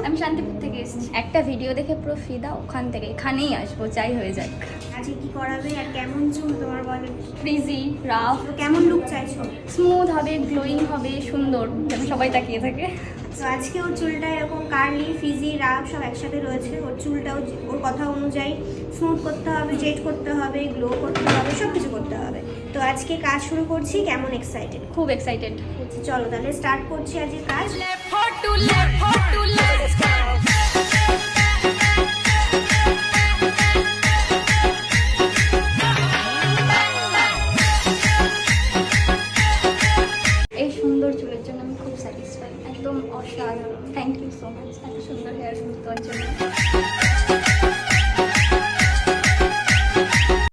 আমি শান্তিপুর থেকে এসেছি। একটা ভিডিও দেখে পুরো ফিদা, ওখান থেকে এখানেই আসবো যাই হয়ে যাক। আজকে কি করাবে আর কেমন চুল তোমার বলো? ফ্রিজি, রাফ, কেমন লুক চাইছো? স্মুথ হবে, গ্লোয়িং হবে, সুন্দর, যেন সবাই তাকিয়ে থাকে। তো আজকে ওর চুলটা এরকম কার্লি, ফ্রিজি, রাফ সব একসাথে রয়েছে। ওর চুলটাও ওর কথা অনুযায়ী স্মুথ করতে হবে, জেট করতে হবে, গ্লো করতে হবে, সব কিছু করতে হবে। তো আজকে কাজ শুরু করছি। কেমন এক্সাইটেড? খুব এক্সাইটেড। চলো তাহলে স্টার্ট করছি আজকে কাজ।